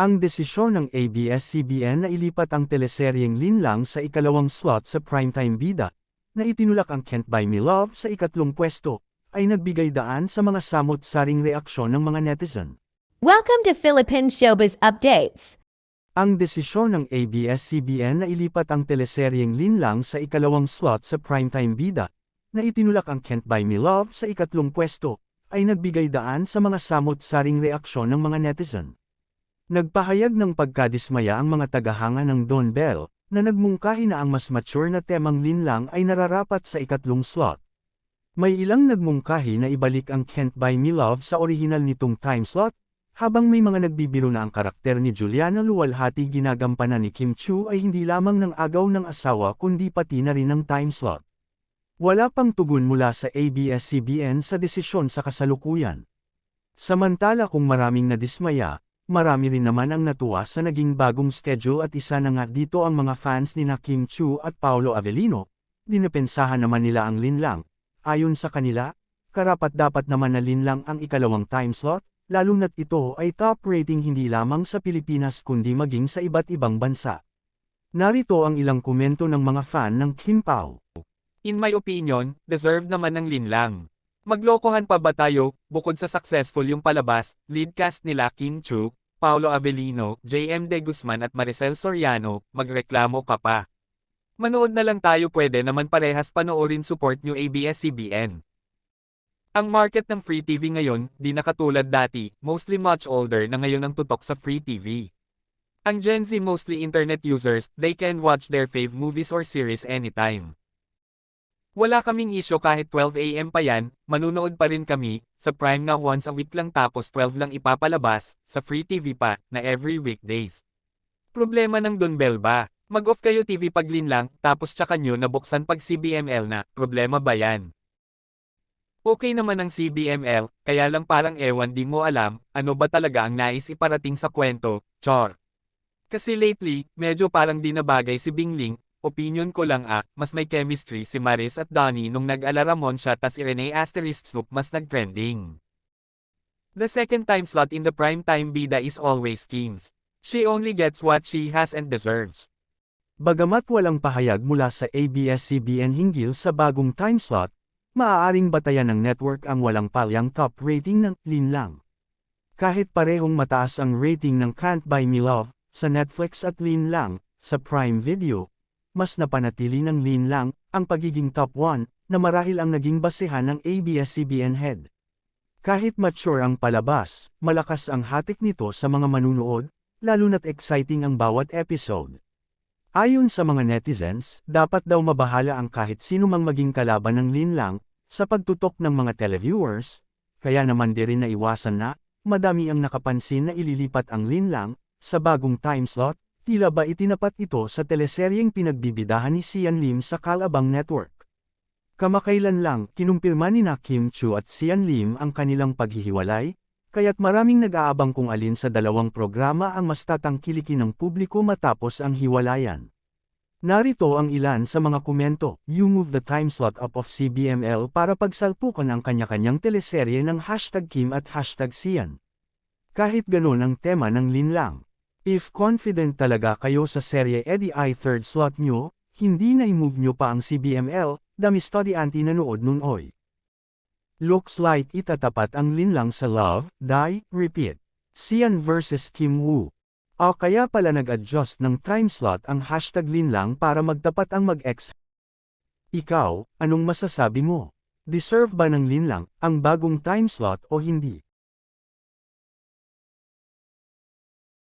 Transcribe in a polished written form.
Ang desisyon ng ABS-CBN na ilipat ang teleseryeng Linlang sa ikalawang slot sa primetime bida, na itinulak ang Can't Buy Me Love sa ikatlong pwesto, ay nagbigay daan sa mga samot-saring reaksyon ng mga netizen. Welcome to Philippine Showbiz Updates. Ang desisyon ng ABS-CBN na ilipat ang teleseryeng Linlang sa ikalawang slot sa primetime bida, na itinulak ang Can't Buy Me Love sa ikatlong pwesto, ay nagbigay daan sa mga samot-saring reaksyon ng mga netizen. Nagpahayag ng pagkadismaya ang mga tagahanga ng Don Bell, na nagmungkahi na ang mas mature na temang Linlang ay nararapat sa ikatlong slot. May ilang nagmungkahi na ibalik ang Can't Buy Me Love sa orihinal nitong time slot, habang may mga nagbibiro na ang karakter ni Juliana luwalhati ginagampanan ni Kim Chiu ay hindi lamang ng agaw ng asawa kundi pati na rin ng time slot. Wala pang tugon mula sa ABS-CBN sa desisyon sa kasalukuyan. Samantala kung maraming nadismaya, marami rin naman ang natuwa sa naging bagong schedule at isa na nga dito ang mga fans ni Kim Chiu at Paolo Avellino. Dinapensahan naman nila ang Linlang. Ayon sa kanila, karapat-dapat naman na Linlang ang ikalawang time slot, lalo na't ito ay top rating hindi lamang sa Pilipinas kundi maging sa iba't ibang bansa. Narito ang ilang komento ng mga fan ng Kim Pao. In my opinion, deserve naman ng Linlang. Maglokohan pa ba tayo, bukod sa successful yung palabas, lead cast nila Kim Chiu, Paolo Avellino, JM De Guzman at Maricel Soriano, magreklamo ka pa. Manood na lang tayo, pwede naman parehas panoorin, support nyo ABS-CBN. Ang market ng free TV ngayon, di na katulad dati, mostly much older na ngayon ang tutok sa free TV. Ang Gen Z mostly internet users, they can watch their fave movies or series anytime. Wala kaming isyo kahit 12 AM pa yan, manunood pa rin kami, sa Prime nga once a week lang tapos 12 lang ipapalabas, sa Free TV pa, na every weekdays. Problema ng Don Bell ba? Mag-off kayo TV pag Linlang, tapos tsaka nyo nabuksan pag CBML na, problema ba yan? Okay naman ang CBML, kaya lang parang ewan di mo alam, ano ba talaga ang nais iparating sa kwento, chor. Kasi lately, medyo parang di nabagay si Bingling. Opinion ko lang mas may chemistry si Maris at Donnie nung nag-Alaramon siya tas Irene * Snoop mas nag-trending. The second time slot in the primetime bida is always Kim's. She only gets what she has and deserves. Bagamat walang pahayag mula sa ABS-CBN hinggil sa bagong time slot, maaaring batayan ng network ang walang palyang top rating ng Linlang. Kahit parehong mataas ang rating ng Can't Buy Me Love sa Netflix at Linlang sa Prime Video, mas napanatili ng Linlang ang pagiging top 1 na marahil ang naging basehan ng ABS-CBN head. Kahit mature ang palabas, malakas ang hatik nito sa mga manunood, lalo na't exciting ang bawat episode. Ayon sa mga netizens, dapat daw mabahala ang kahit sino mang maging kalaban ng Linlang sa pagtutok ng mga televiewers, kaya naman di rin naiwasan na madami ang nakapansin na ililipat ang Linlang sa bagong time slot. Tila ba itinapat ito sa teleseryeng pinagbibidahan ni Sian Lim sa Kalabang Network. Kamakailan lang, kinumpirma ni Kim Chiu at Sian Lim ang kanilang paghihiwalay, kaya't maraming nag-aabang kung alin sa dalawang programa ang mas tatangkilikin ng publiko matapos ang hiwalayan. Narito ang ilan sa mga komento. You move the time slot up of CBML para pagsalpukan ang kanya-kanyang teleserye ng #Kim at #Sian. Kahit ganun ang tema ng Linlang. If confident talaga kayo sa serye edi ay third slot nyo, hindi na i-move nyo pa ang CBML, dami studyante nanood nun oy. Looks like itatapat ang Linlang sa Love, Die, Repeat. Sian vs Kim Woo. O kaya pala nag-adjust ng time slot ang #Linlang para magtapat ang mag-ex. Ikaw, anong masasabi mo? Deserve ba ng Linlang ang bagong time slot o hindi?